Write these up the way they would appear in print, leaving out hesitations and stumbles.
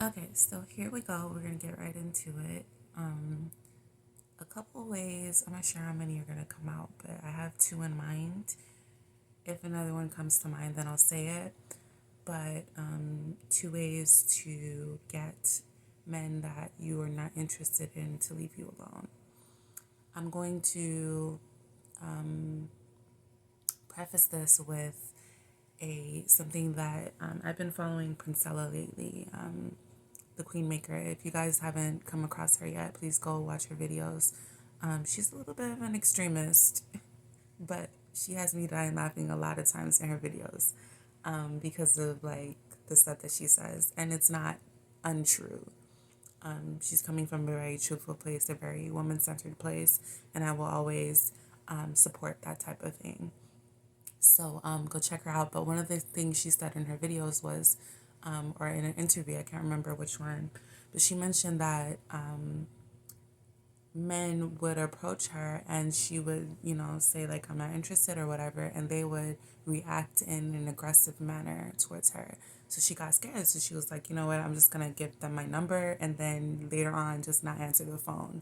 Okay, so here we go. We're gonna get right into it. A couple ways. I'm not sure how many are gonna come out, but I have two in mind. If another one comes to mind, then I'll say it. But two ways to get men that you are not interested in to leave you alone. I'm going to preface this with a something that I've been following Princella lately. The Queen Maker. If you guys haven't come across her yet, please go watch her videos. She's a little bit of an extremist, but she has me dying laughing a lot of times in her videos because of like the stuff that she says, and it's not untrue. She's coming from a very truthful place, a very woman-centered place, and I will always support that type of thing. So go check her out. But one of the things she said in her videos was, or in an interview, I can't remember which one, but she mentioned that men would approach her and she would, say like, I'm not interested or whatever, and they would react in an aggressive manner towards her. So she got scared. So she was like, you know what, I'm just gonna give them my number and then later on just not answer the phone.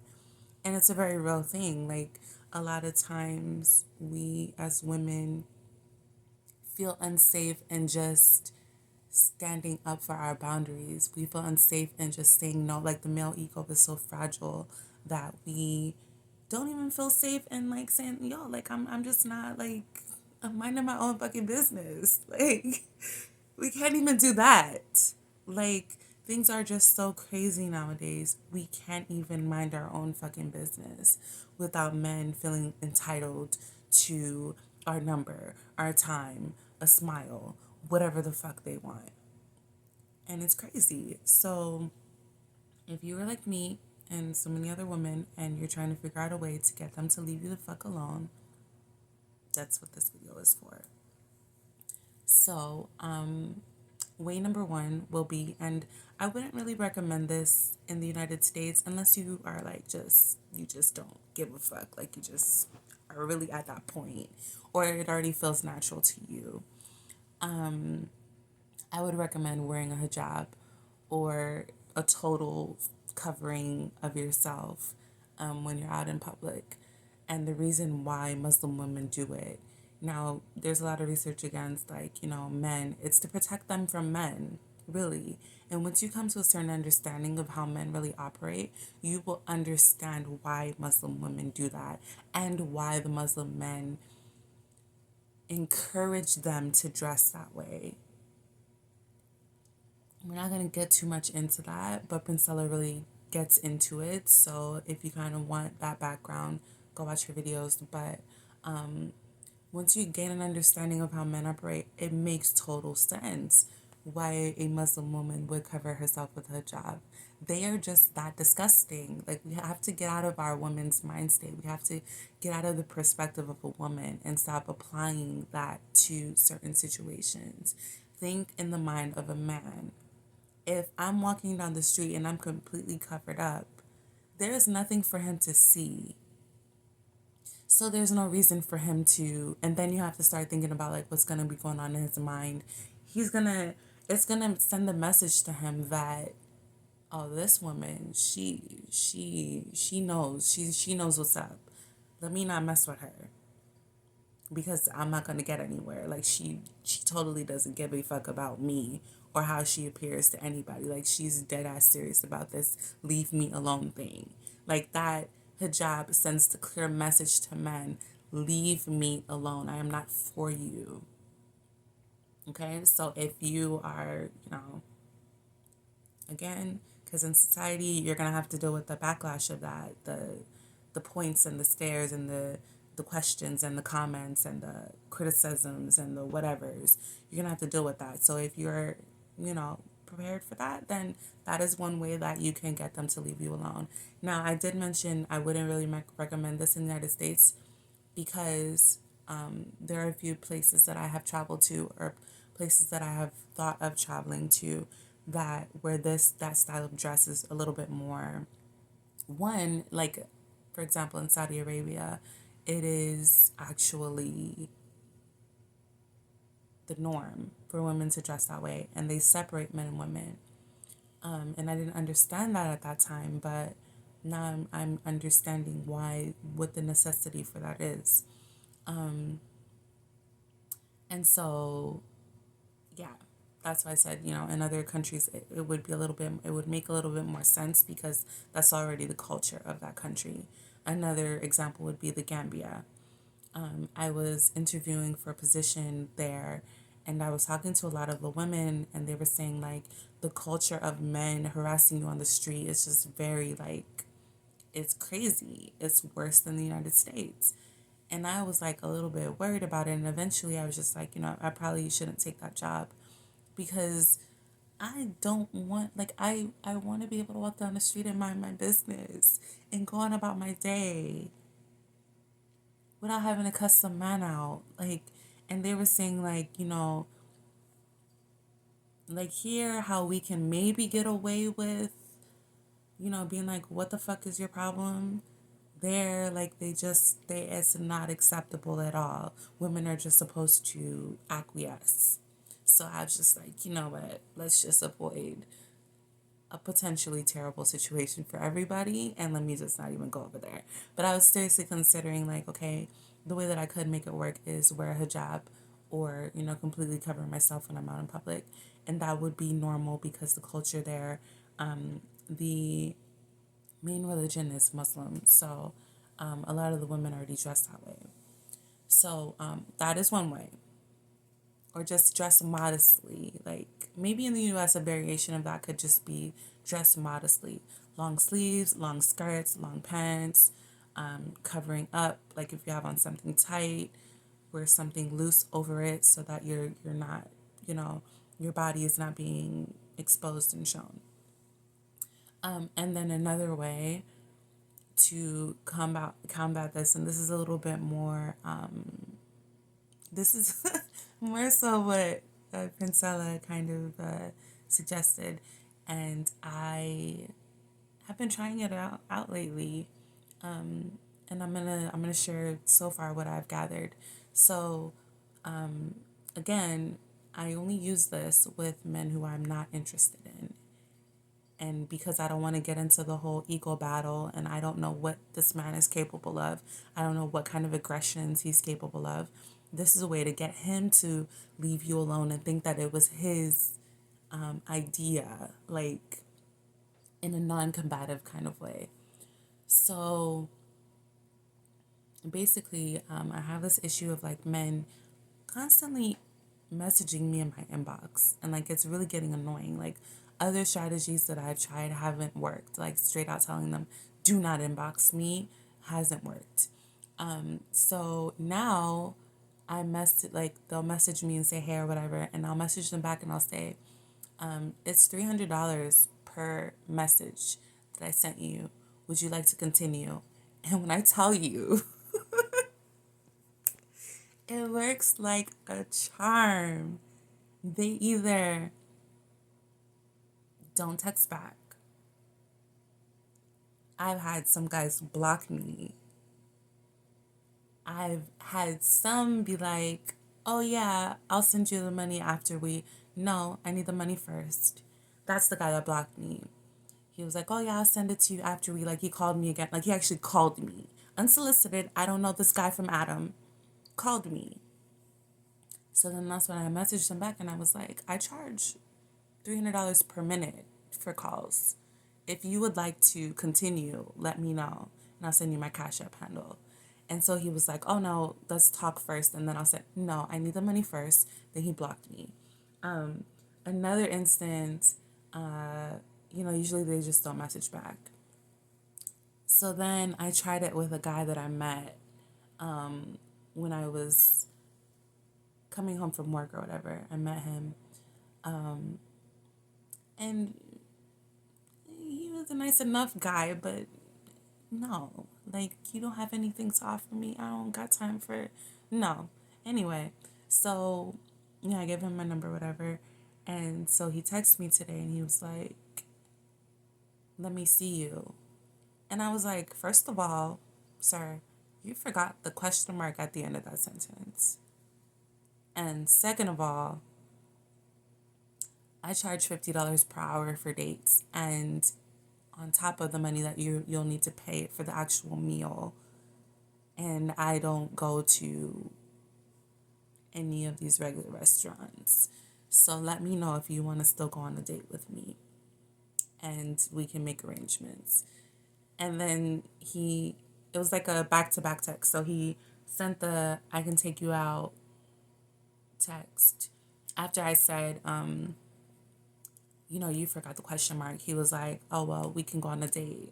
And it's a very real thing. Like a lot of times we as women feel unsafe in just standing up for our boundaries. We feel unsafe in just saying no. Like the male ego is so fragile that we don't even feel safe in like saying, yo, like I'm just not like I'm minding my own fucking business. Like we can't even do that. Like things are just so crazy nowadays. We can't even mind our own fucking business without men feeling entitled to our number, our time, a smile, whatever the fuck they want. And it's crazy. So if you are like me and so many other women and you're trying to figure out a way to get them to leave you the fuck alone, that's what this video is for. So, way number one will be, and I wouldn't really recommend this in the United States unless you are like you just don't give a fuck. Like you just are really at that point or it already feels natural to you. I would recommend wearing a hijab or a total covering of yourself when you're out in public. And the reason why Muslim women do it. Now, there's a lot of research against, like, men. It's to protect them from men, really. And once you come to a certain understanding of how men really operate, you will understand why Muslim women do that and why the Muslim men encourage them to dress that way. We're not going to get too much into that, but Princella really gets into it. So if you kind of want that background, go watch her videos. But once you gain an understanding of how men operate, it makes total sense why a Muslim woman would cover herself with hijab. They are just that disgusting. Like, we have to get out of our woman's mind state. We have to get out of the perspective of a woman and stop applying that to certain situations. Think in the mind of a man. If I'm walking down the street and I'm completely covered up, there's nothing for him to see. So there's no reason for him to, and then you have to start thinking about like what's going to be going on in his mind. It's going to send a message to him that, oh, this woman, she knows, she knows what's up. Let me not mess with her because I'm not going to get anywhere. Like she totally doesn't give a fuck about me or how she appears to anybody. Like she's dead ass serious about this leave me alone thing. Like that hijab sends the clear message to men, leave me alone. I am not for you. Okay? So if you are, again, because in society you're going to have to deal with the backlash of that, the points and the stares and the questions and the comments and the criticisms and the whatevers. You're going to have to deal with that. So if you're, prepared for that, then that is one way that you can get them to leave you alone. Now, I did mention I wouldn't really recommend this in the United States because there are a few places that I have traveled to or places that I have thought of traveling to that where that style of dress is a little bit more one, like for example in Saudi Arabia, it is actually the norm for women to dress that way and they separate men and women. And I didn't understand that at that time, but now I'm understanding what the necessity for that is. And so, yeah, that's why I said, in other countries, it would be it would make a little bit more sense because that's already the culture of that country. Another example would be the Gambia. I was interviewing for a position there, and I was talking to a lot of the women, and they were saying, like, the culture of men harassing you on the street is just very, like, it's crazy. It's worse than the United States. And I was like a little bit worried about it. And eventually I was just like, I probably shouldn't take that job because I don't want, like, I want to be able to walk down the street and mind my business and go on about my day without having to cuss some man out. Like, and they were saying, like, like here, how we can maybe get away with, being like, what the fuck is your problem? There, like, it's not acceptable at all. Women are just supposed to acquiesce. So I was just like, you know what, let's just avoid a potentially terrible situation for everybody and let me just not even go over there. But I was seriously considering, like, okay, the way that I could make it work is wear a hijab or, completely cover myself when I'm out in public. And that would be normal because the culture there, the main religion is Muslim. So a lot of the women already dress that way. So that is one way. Or just dress modestly. Like, maybe in the US, a variation of that could just be dress modestly. Long sleeves, long skirts, long pants, covering up. Like, if you have on something tight, wear something loose over it so that you're not, your body is not being exposed and shown. And then another way to combat this, and this is a little bit more, this is more so what Princella kind of suggested, and I have been trying it out lately, and I'm gonna share so far what I've gathered. So, again, I only use this with men who I'm not interested in. And because I don't want to get into the whole ego battle and I don't know what this man is capable of, I don't know what kind of aggressions he's capable of, this is a way to get him to leave you alone and think that it was his idea, like in a non combative kind of way. So basically, I have this issue of like men constantly messaging me in my inbox, and like it's really getting annoying. Like, other strategies that I've tried haven't worked. Like, straight out telling them do not inbox me hasn't worked. So now they'll message me and say hey or whatever, and I'll message them back and I'll say it's $300 per message that I sent you. Would you like to continue? And when I tell you, it works like a charm. They either don't text back. I've had some guys block me. I've had some be like, oh yeah, I'll send you the money after we. No, I need the money first. That's the guy that blocked me. He was like, oh yeah, I'll send it to you after we. Like, he called me again. Like, he actually called me. Unsolicited. I don't know this guy from Adam. Called me. So then that's when I messaged him back and I was like, I charge $300 per minute for calls. If you would like to continue, let me know and I'll send you my Cash App handle. And so he was like, oh no, let's talk first. And then I said, no, I need the money first. Then he blocked me. Another instance, usually they just don't message back. So then I tried it with a guy that I met when I was coming home from work or whatever. I met him. And he was a nice enough guy, but no, like, you don't have anything to offer me. I don't got time for, no. Anyway, so, I gave him my number, whatever. And so he texted me today and he was like, let me see you. And I was like, first of all, sir, you forgot the question mark at the end of that sentence. And second of all, I charge $50 per hour for dates, and on top of the money that you'll need to pay for the actual meal. And I don't go to any of these regular restaurants. So let me know if you want to still go on a date with me, and we can make arrangements. And then it was like a back to back text. So he sent the I can take you out text. After I said, you forgot the question mark. He was like, oh, well, we can go on a date.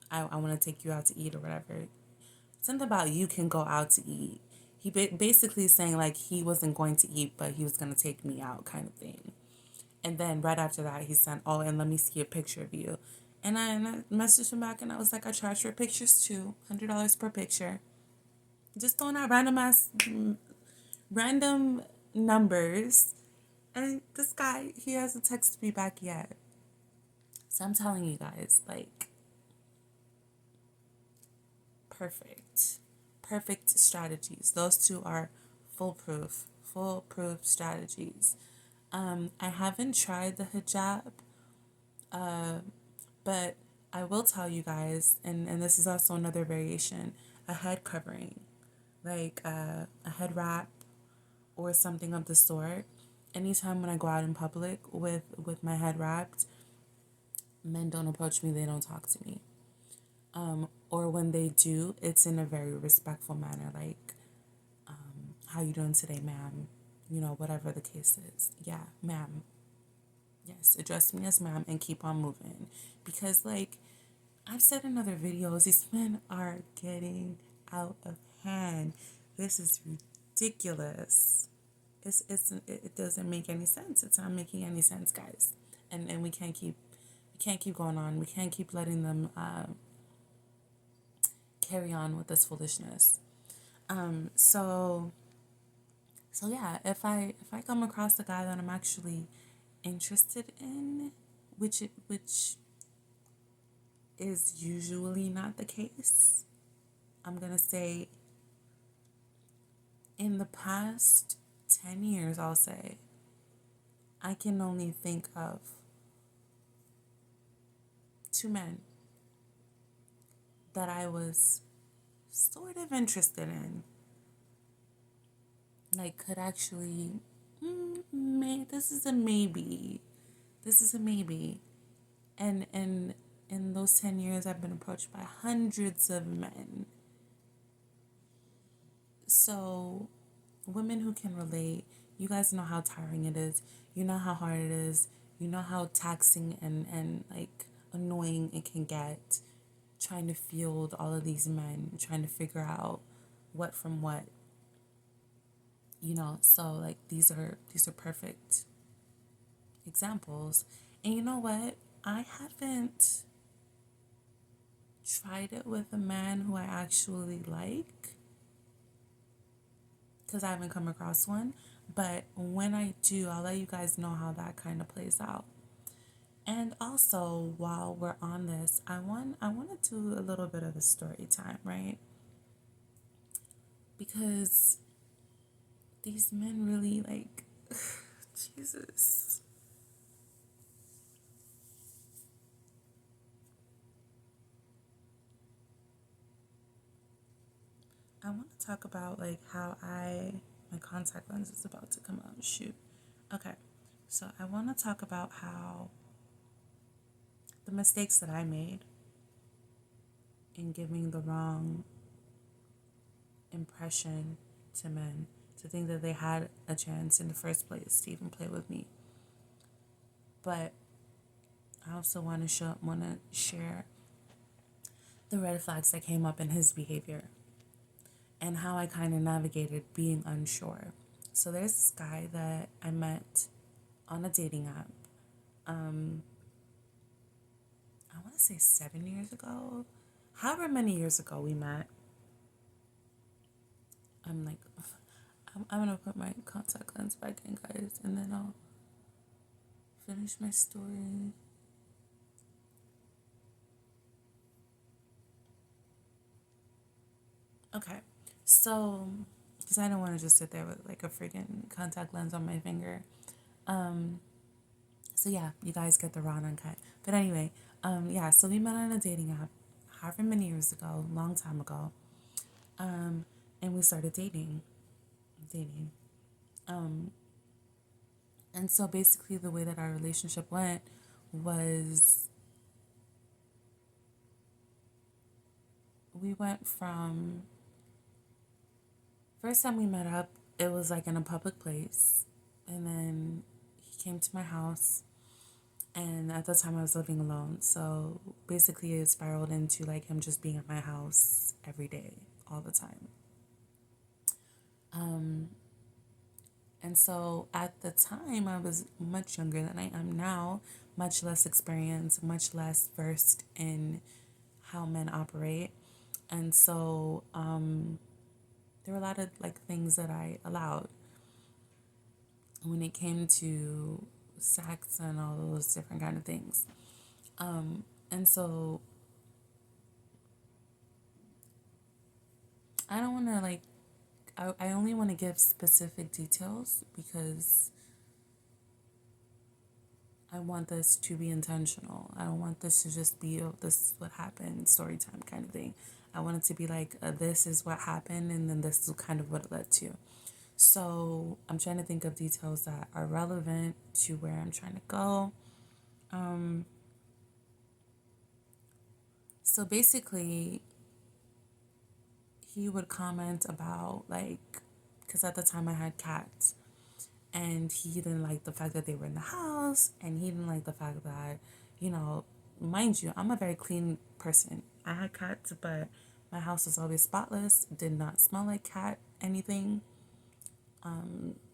I want to take you out to eat or whatever. Something about you can go out to eat. He basically saying like he wasn't going to eat, but he was going to take me out kind of thing. And then right after that, he sent, oh, and let me see a picture of you. And I messaged him back and I was like, I charge for pictures too, $100 per picture. Just throwing out random numbers. And this guy, he hasn't texted me back yet. So I'm telling you guys, like, perfect strategies. Those two are foolproof strategies. I haven't tried the hijab, but I will tell you guys, and this is also another variation, a head covering, like a head wrap or something of the sort. Anytime when I go out in public with my head wrapped, men don't approach me, they don't talk to me. Or when they do, it's in a very respectful manner, like, how you doing today, ma'am? Whatever the case is. Yeah, ma'am. Yes, address me as ma'am and keep on moving. Because, like, I've said in other videos, these men are getting out of hand. This is ridiculous. It doesn't make any sense. It's not making any sense, guys. And we can't keep going on. We can't keep letting them carry on with this foolishness. So yeah, if I come across a guy that I'm actually interested in, which is usually not the case, I'm gonna say in the past 10 years, I'll say, I can only think of 2 men that I was sort of interested in. Like, could actually, this is a maybe. This is a maybe. And in those 10 years, I've been approached by hundreds of men. So, women who can relate, you guys know how tiring it is. You know how hard it is. You know how taxing and like annoying it can get, trying to field all of these men, trying to figure out what from what. So like these are perfect examples. And you know what? I haven't tried it with a man who I actually like, because I haven't come across one. But when I do, I'll let you guys know how that kind of plays out. And also, while we're on this, I want to do a little bit of a story time, right? Because these men really, like, Jesus. I want to talk about, like, how my contact lens is about to come out. Shoot. Okay. So I want to talk about how the mistakes that I made in giving the wrong impression to men, to think that they had a chance in the first place to even play with me. But I also want to share the red flags that came up in his behavior and how I kind of navigated being unsure. So there's this guy that I met on a dating app. I want to say 7 years ago. However many years ago we met. I'm like, I'm going to put my contact lens back in, guys, and then I'll finish my story. Okay, so, because I don't want to just sit there with like a freaking contact lens on my finger. So yeah, you guys get the raw and uncut. But anyway, yeah, so we met on a dating app however many years ago, long time ago. And we started dating. And so basically the way that our relationship went was we went from first time we met up, it was like in a public place. And then he came to my house. And at the time I was living alone. So basically it spiraled into like him just being at my house every day, all the time. And so at the time I was much younger than I am now, much less experienced, much less versed in how men operate. And so there were a lot of like things that I allowed when it came to sex and all those different kind of things. And so I don't want to like, I only want to give specific details because I want this to be intentional. I don't want this to just be, oh, this is what happened, story time kind of thing. I want it to be like, this is what happened, and then this is kind of what it led to. So I'm trying to think of details that are relevant to where I'm trying to go. So basically, he would comment about like, because at the time I had cats, and he didn't like the fact that they were in the house, and he didn't like the fact that, you know, mind you, I'm a very clean person. I had cats, but my house was always spotless, did not smell like cat anything.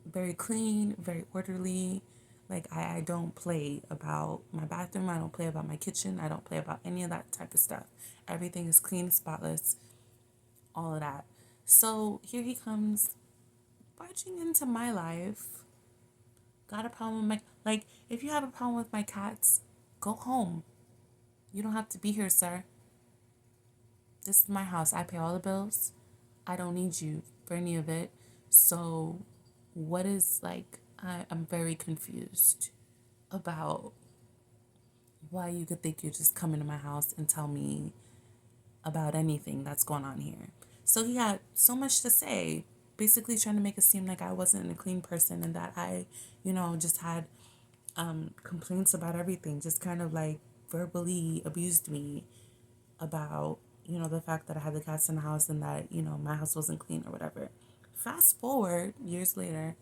Very clean, very orderly. Like I don't play about my bathroom, I don't play about my kitchen, I don't play about any of that type of stuff. Everything is clean, spotless, all of that. So here he comes barging into my life. Got a problem with my, like, if you have a problem with my cats, go home. You don't have to be here, sir. This is my house. I pay all the bills. I don't need you for any of it. So what is like, I'm very confused about why you could think you just come into my house and tell me about anything that's going on here. So he had so much to say, basically trying to make it seem like I wasn't a clean person and that I, just had complaints about everything, just kind of like verbally abused me about, the fact that I had the cats in the house and that, my house wasn't clean or whatever. Fast forward years later,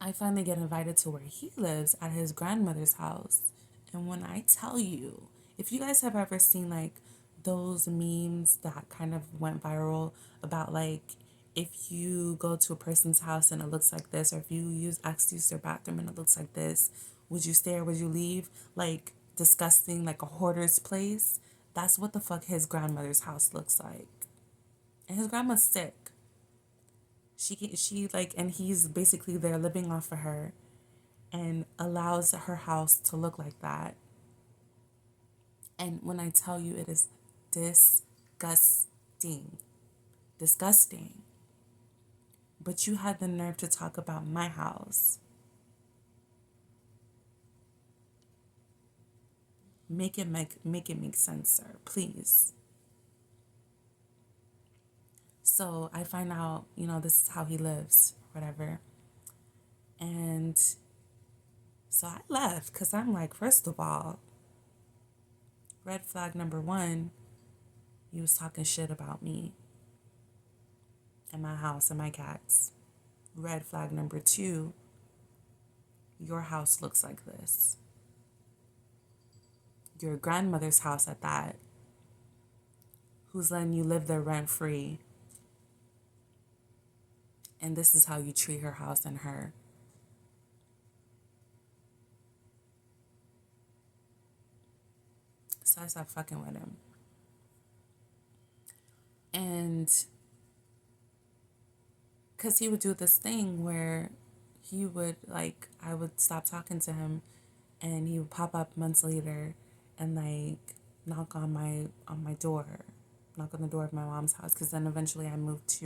I finally get invited to where he lives at his grandmother's house. And when I tell you, if you guys have ever seen like those memes that kind of went viral about like if you go to a person's house and it looks like this, or if you use their bathroom and it looks like this, would you stay or would you leave? Like disgusting, like a hoarder's place. That's what the fuck his grandmother's house looks like. And his grandma's sick. She like, and he's basically there living off of her and allows her house to look like that. And when I tell you, it is disgusting. Disgusting. But you had the nerve to talk about my house. Make it make sense, sir, please. So I find out, this is how he lives, whatever. And so I left because I'm like, first of all, red flag number one, he was talking shit about me and my house and my cats. Red flag number two, your house looks like this. Your grandmother's house at that, who's letting you live there rent free. And this is how you treat her house and her. So I stopped fucking with him. And because he would do this thing where he would like, I would stop talking to him and he would pop up months later and like knock on my door, knock on the door of my mom's house. Because then eventually I moved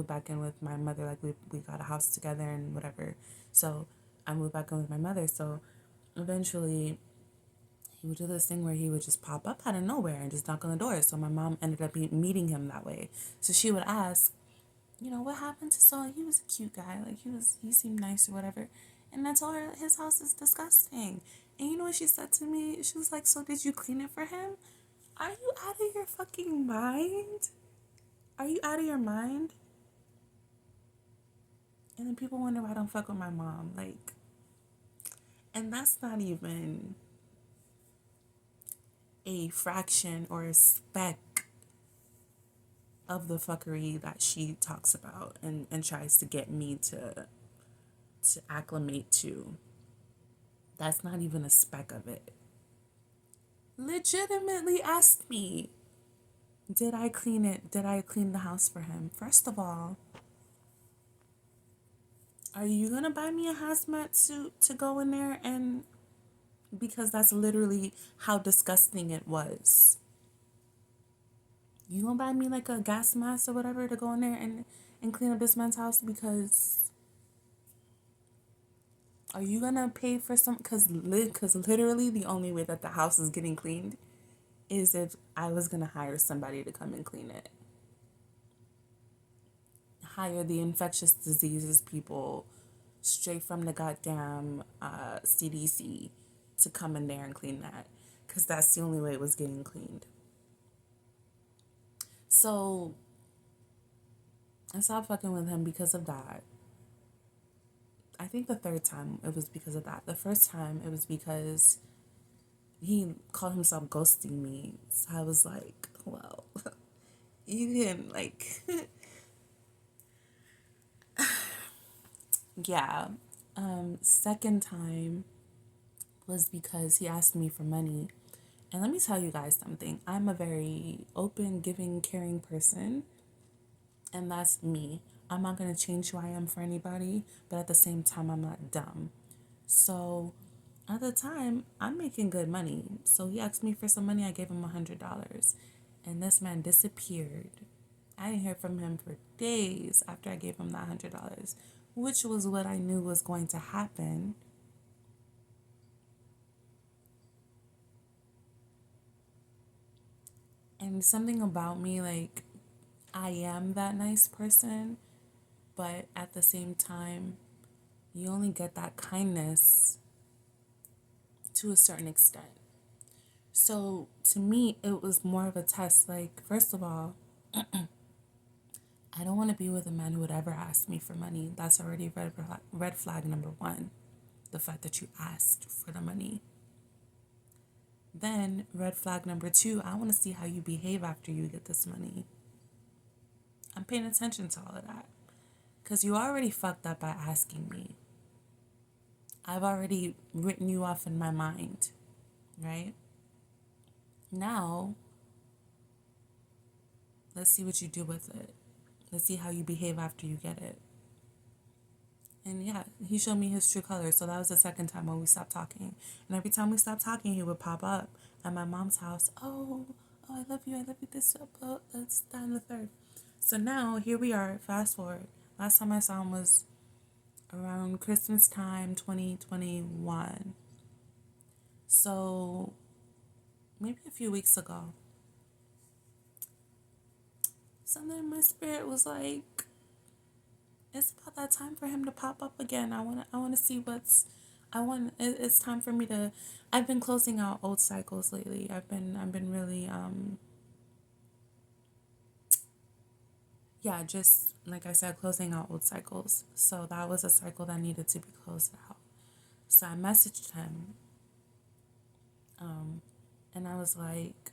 back in with my mother. Like we got a house together and whatever. So I moved back in with my mother. So eventually he would do this thing where he would just pop up out of nowhere and just knock on the door. So my mom ended up meeting him that way. So she would ask, you know, what happened to so he was a cute guy, like he seemed nice or whatever. And I told her his house is disgusting. And you know what she said to me? She was like, so did you clean it for him? Are you out of your fucking mind? Are you out of your mind? And then people wonder why I don't fuck with my mom. Like, and that's not even a fraction or a speck of the fuckery that she talks about and tries to get me to acclimate to. That's not even a speck of it. Legitimately asked me, did I clean it? Did I clean the house for him? First of all, are you gonna buy me a hazmat suit to go in there and, because that's literally how disgusting it was. You gonna buy me like a gas mask or whatever to go in there and clean up this man's house? Because are you gonna pay for some? Because literally the only way that the house is getting cleaned is if I was gonna hire somebody to come and clean it. Hire the infectious diseases people straight from the goddamn CDC to come in there and clean that, because that's the only way it was getting cleaned. So I stopped fucking with him because of that. I think the third time it was because of that. The first time it was because he called himself ghosting me. So I was like, well, you didn't like yeah. Second time was because he asked me for money. And let me tell you guys something. I'm a very open, giving, caring person. And that's me. I'm not going to change who I am for anybody. But at the same time, I'm not dumb. So at the time, I'm making good money. So he asked me for some money. I gave him $100. And this man disappeared. I didn't hear from him for days after I gave him that $100, which was what I knew was going to happen. And something about me, like, I am that nice person, but at the same time, you only get that kindness to a certain extent. So to me, it was more of a test. Like, first of all, I don't want to be with a man who would ever ask me for money. That's already red flag number one. The fact that you asked for the money. Then red flag number two, I want to see how you behave after you get this money. I'm paying attention to all of that. Because you already fucked up by asking me. I've already written you off in my mind. Right? Now, let's see what you do with it. Let's see how you behave after you get it. And yeah, he showed me his true colors. So that was the second time when we stopped talking. And every time we stopped talking, he would pop up at my mom's house. Oh, I love you, this, that's that and the third. So now, here we are, fast forward. Last time I saw him was around Christmas time, 2021. So, maybe a few weeks ago. Something in my spirit was like, it's about that time for him to pop up again. I want to see it's time for me to, I've been closing out old cycles lately. I've been really, just like I said, closing out old cycles. So that was a cycle that needed to be closed out. So I messaged him, and I was like,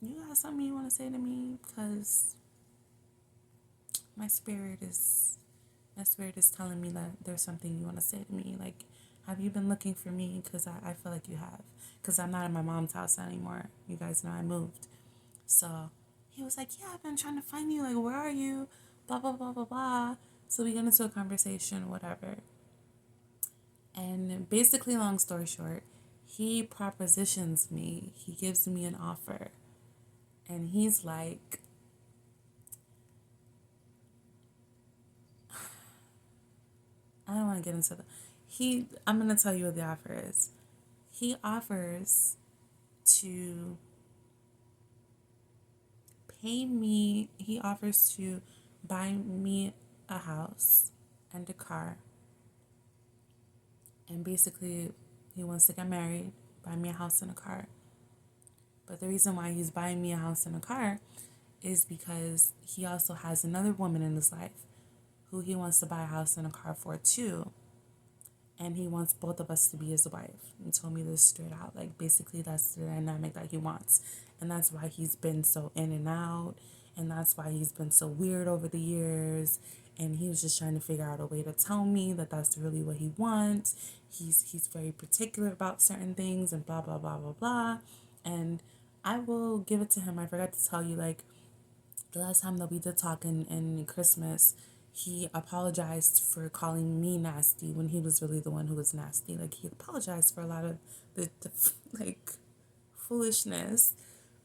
you got something you want to say to me? Because my spirit is telling me that there's something you want to say to me. Like, have you been looking for me? Because I feel like you have. Because I'm not in my mom's house anymore. You guys know I moved. So he was like, yeah, I've been trying to find you. Like, where are you? Blah, blah, blah, blah, blah. So we get into a conversation, whatever. And basically, long story short, he propositions me. He gives me an offer. And he's like, want to get into the I'm going to tell you what the offer is. He offers to he offers to buy me a house and a car. And basically, he wants to get married, buy me a house and a car. But the reason why he's buying me a house and a car is because he also has another woman in his life who he wants to buy a house and a car for too. And he wants both of us to be his wife. He told me this straight out. Like, basically, that's the dynamic that he wants. And that's why he's been so in and out. And that's why he's been so weird over the years. And he was just trying to figure out a way to tell me that that's really what he wants. He's very particular about certain things and blah, blah, blah, blah, blah. And I will give it to him. I forgot to tell you, like, the last time that we did talk in Christmas, he apologized for calling me nasty when he was really the one who was nasty. Like, he apologized for a lot of the like, foolishness.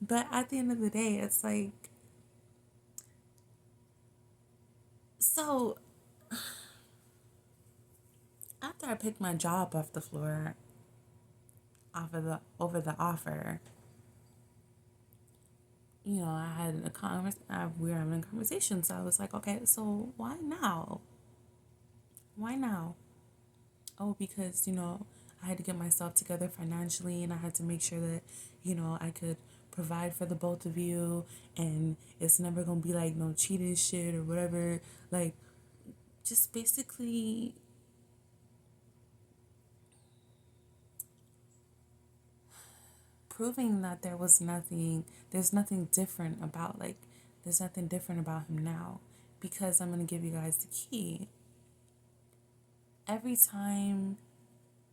But at the end of the day, it's like, so after I picked my job off the floor, over the offer, you know, I had we were having a conversation. So I was like, okay, so why now? Why now? Oh, because, you know, I had to get myself together financially and I had to make sure that, you know, I could provide for the both of you and it's never gonna be like no cheating shit or whatever. Like, just basically proving that there's nothing different about, like, there's nothing different about him now. Because I'm gonna give you guys the key. Every time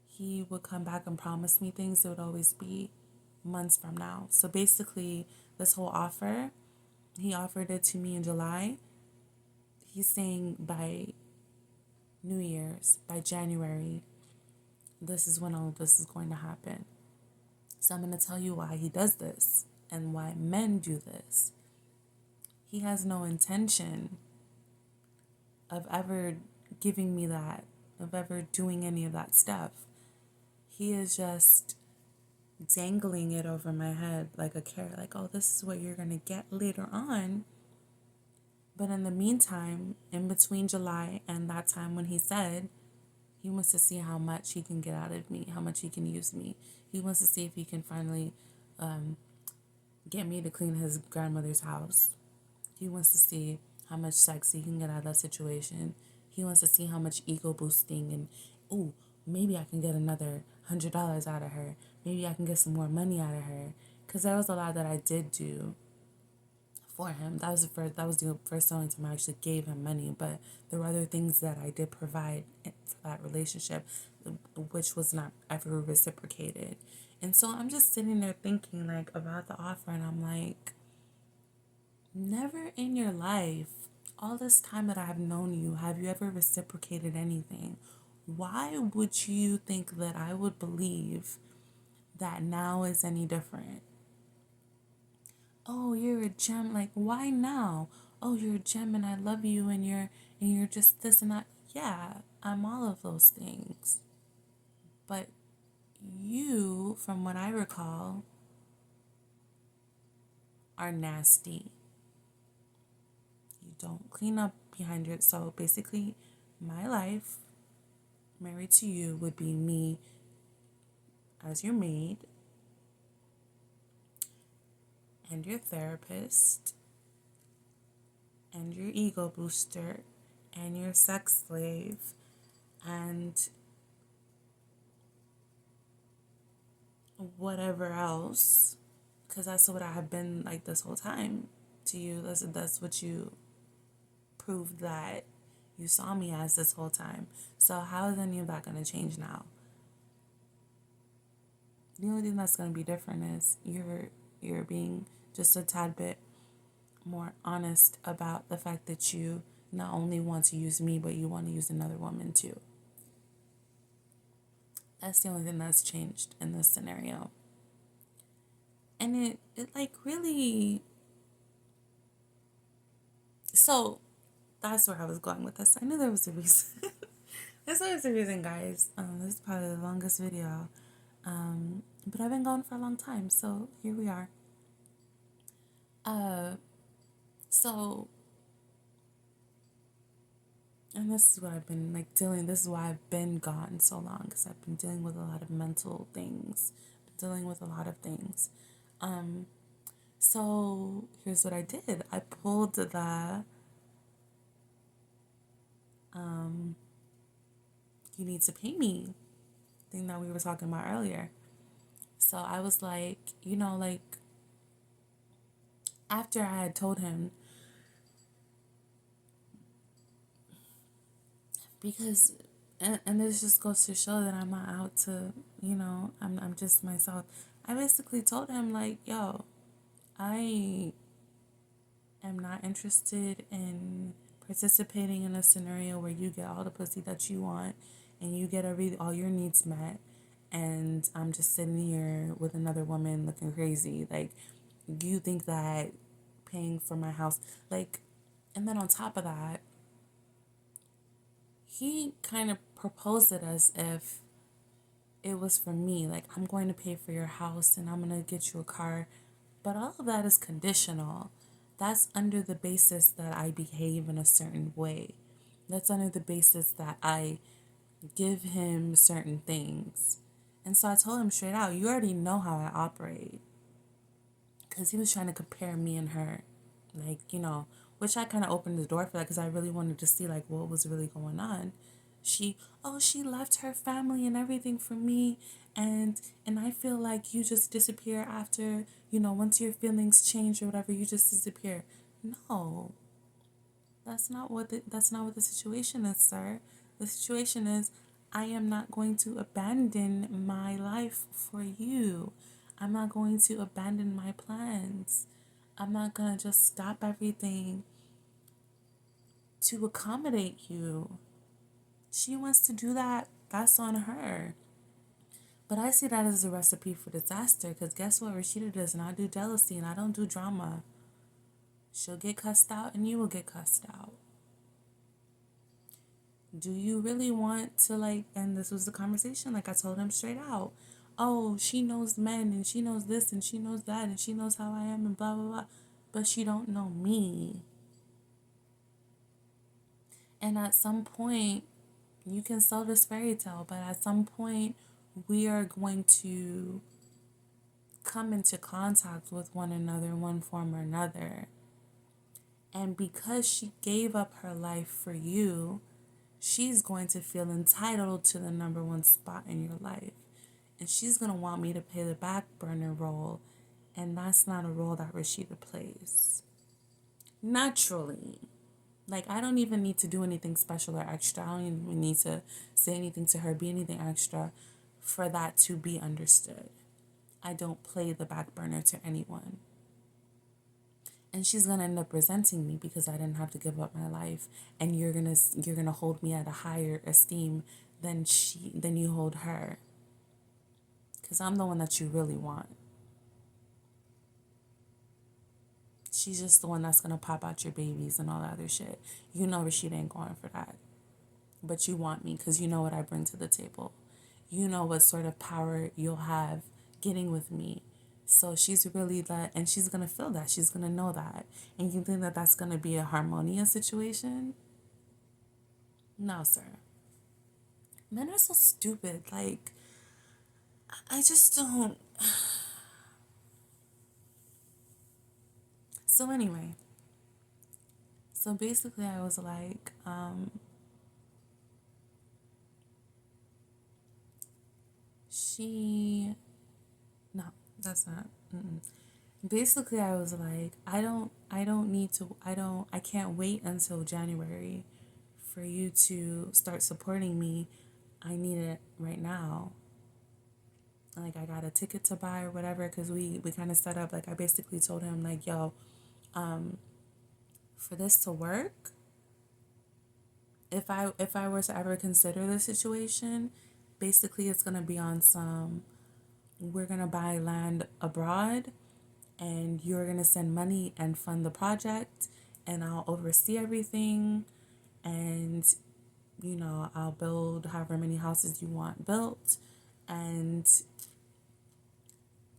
he would come back and promise me things, it would always be months from now. So basically, this whole offer, he offered it to me in July. He's saying by New Year's, by January, this is when all of this is going to happen. So I'm going to tell you why he does this and why men do this. He has no intention of ever giving me that, of ever doing any of that stuff. He is just dangling it over my head like a carrot, like, oh, this is what you're going to get later on. But in the meantime, in between July and that time when he said, he wants to see how much he can get out of me, how much he can use me. He wants to see if he can finally get me to clean his grandmother's house. He wants to see how much sex he can get out of that situation. He wants to see how much ego boosting and, oh, maybe I can get another $100 out of her. Maybe I can get some more money out of her. Because there was a lot that I did do for him. That was the first only time I actually gave him money. But there were other things that I did provide for that relationship, which was not ever reciprocated. And so I'm just sitting there thinking, like, about the offer, and I'm like, never in your life, all this time that I have known you, have you ever reciprocated anything? Why would you think that I would believe that now is any different? Oh, you're a gem. Like, why now? Oh, you're a gem and I love you and you're just this and that. Yeah, I'm all of those things. But you, from what I recall, are nasty. You don't clean up behind your... So basically, my life, married to you, would be me as your maid and your therapist and your ego booster and your sex slave and whatever else, because that's what I have been like this whole time to you. That's what you proved that you saw me as this whole time. So how is any of that going to change now? The only thing that's going to be different is you're being just a tad bit more honest about the fact that you not only want to use me, but you want to use another woman too. That's the only thing that's changed in this scenario. And it like really... So that's where I was going with this. I knew there was a reason. That's always the reason, guys. This is probably the longest video. But I've been going for a long time, so here we are. Uh, so, and this is what I've been like dealing. This is why I've been gone so long, because I've been dealing with a lot of mental things, dealing with a lot of things. So here's what I did. I pulled the "you need to pay me" thing that we were talking about earlier. So I was like, like after I had told him, because and this just goes to show that I'm not out to, I'm just myself. I basically told him like, yo, I am not interested in participating in a scenario where you get all the pussy that you want and you get all your needs met, and I'm just sitting here with another woman looking crazy. Like, you think that paying for my house, like, and then on top of that, he kind of proposed it as if it was for me. Like, I'm going to pay for your house and I'm going to get you a car. But all of that is conditional. That's under the basis that I behave in a certain way. That's under the basis that I give him certain things. And so I told him straight out, you already know how I operate. Because he was trying to compare me and her. Like, which I kind of opened the door for that, because I really wanted to see, like, what was really going on. She left her family and everything for me, and I feel like you just disappear after, once your feelings change or whatever, you just disappear. No, that's not what the situation is, sir. The situation is, I am not going to abandon my life for you. I'm not going to abandon my plans. I'm not going to just stop everything to accommodate you. She wants to do that, that's on her. But I see that as a recipe for disaster, because guess what? Rashida does not do jealousy, and I don't do drama. She'll get cussed out and you will get cussed out. Do you really want to, like, and this was the conversation, like I told him straight out. Oh, she knows men and she knows this and she knows that and she knows how I am and blah, blah, blah. But she don't know me. And at some point, you can sell this fairy tale, but at some point, we are going to come into contact with one another in one form or another. And because she gave up her life for you, she's going to feel entitled to the number one spot in your life. And she's going to want me to play the back burner role. And that's not a role that Rashida plays. Naturally. Like, I don't even need to do anything special or extra. I don't even need to say anything to her, be anything extra for that to be understood. I don't play the back burner to anyone. And she's gonna end up resenting me because I didn't have to give up my life, and you're gonna hold me at a higher esteem than you hold her. Because I'm the one that you really want. She's just the one that's gonna pop out your babies and all that other shit. You know Rashida ain't going for that. But you want me because you know what I bring to the table. You know what sort of power you'll have getting with me. So she's really that, and she's going to feel that. She's going to know that. And you think that that's going to be a harmonious situation? No, sir. Men are so stupid. Like, I just don't. So anyway. So basically I was like, no, that's not. Basically I was like, I can't wait until January for you to start supporting me. I need it right now. Like, I got a ticket to buy or whatever, because we kind of set up, like, I basically told him, like, yo, for this to work, if I were to ever consider the situation, basically it's going to be on some, we're going to buy land abroad and you're going to send money and fund the project, and I'll oversee everything, and you know, I'll build however many houses you want built. And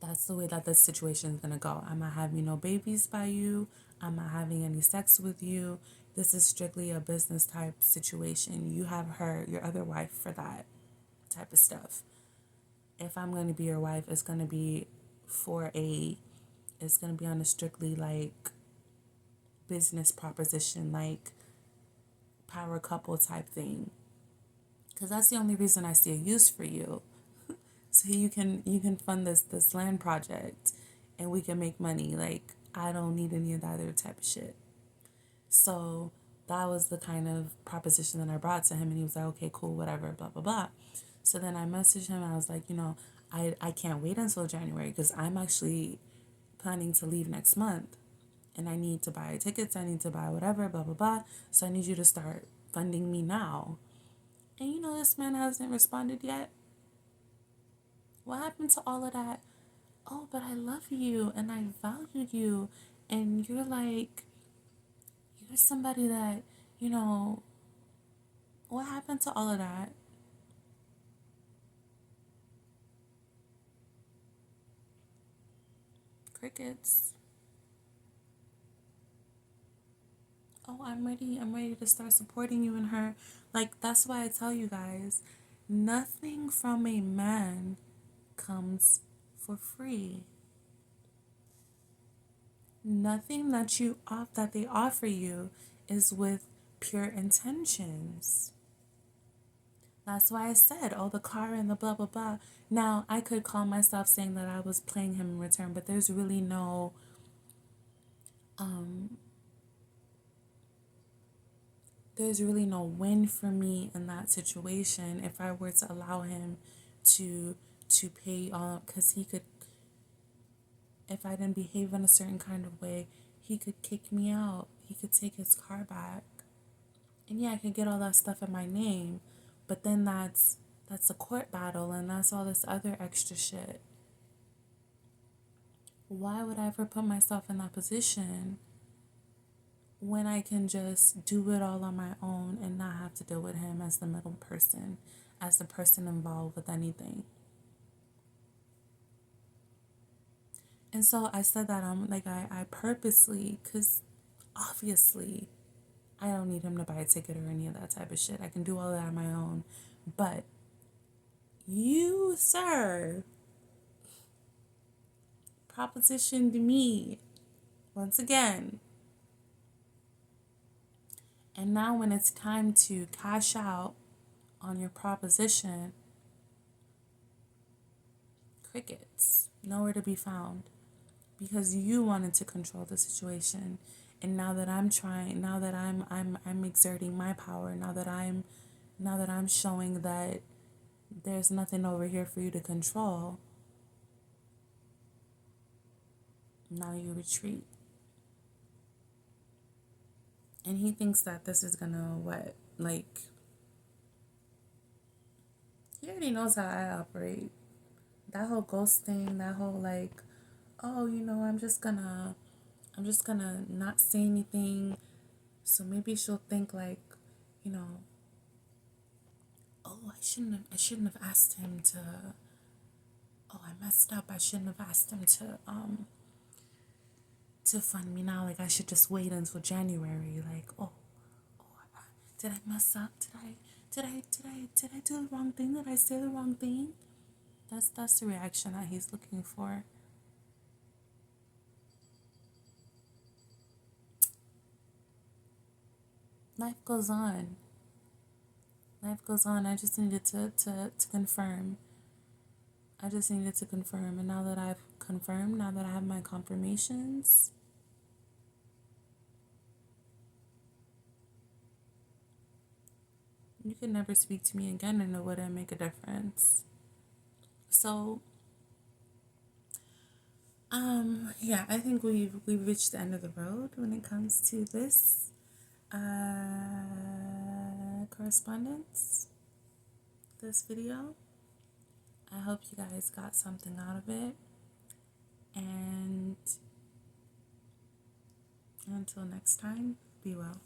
that's the way that this situation is gonna go. I'm not having no babies by you. I'm not having any sex with you. This is strictly a business type situation. You have her, your other wife, for that type of stuff. If I'm gonna be your wife, it's gonna be it's gonna be on a strictly like business proposition, like power couple type thing. Cause that's the only reason I see a use for you. So you can fund this land project and we can make money. Like I don't need any of that other type of shit. So that was the kind of proposition that I brought to him, and he was like, okay, cool, whatever, blah blah blah. So then I messaged him and I was like, I can't wait until January because I'm actually planning to leave next month and I need to buy tickets, I need to buy whatever, blah blah blah. So I need you to start funding me now. And this man hasn't responded yet. What happened to all of that? Oh, but I love you and I value you. And you're somebody that, what happened to all of that? Crickets. Oh, I'm ready. I'm ready to start supporting you and her. Like, that's why I tell you guys, nothing from a man comes for free. Nothing that they offer you is with pure intentions. That's why I said, oh, the car and the blah, blah, blah. Now, I could call myself saying that I was playing him in return, but there's really no, win for me in that situation if I were to allow him to pay all, because he could, if I didn't behave in a certain kind of way, he could kick me out. He could take his car back. And yeah, I could get all that stuff in my name, but then that's a court battle and that's all this other extra shit. Why would I ever put myself in that position when I can just do it all on my own and not have to deal with him as the middle person, as the person involved with anything? And so I said that I purposely, because obviously I don't need him to buy a ticket or any of that type of shit. I can do all that on my own. But you, sir, propositioned me once again. And now when it's time to cash out on your proposition, crickets, nowhere to be found. Because you wanted to control the situation. And now that I'm trying, now that I'm exerting my power, now that I'm showing that there's nothing over here for you to control, now you retreat. And he thinks that this is gonna he already knows how I operate. That whole ghost thing, that whole oh, I'm just gonna not say anything. So maybe she'll think you know, oh, I shouldn't have asked him to, oh, I messed up. I shouldn't have asked him to fund me now. Like I should just wait until January. Like, oh, did I mess up? Did I do the wrong thing? Did I say the wrong thing? That's the reaction that he's looking for. Life goes on. Life goes on. I just needed to confirm. I just needed to confirm. And now that I've confirmed, now that I have my confirmations, you could never speak to me again and it wouldn't make a difference. So, yeah, I think we've reached the end of the road when it comes to this correspondence, this video. I hope you guys got something out of it. And until next time, be well.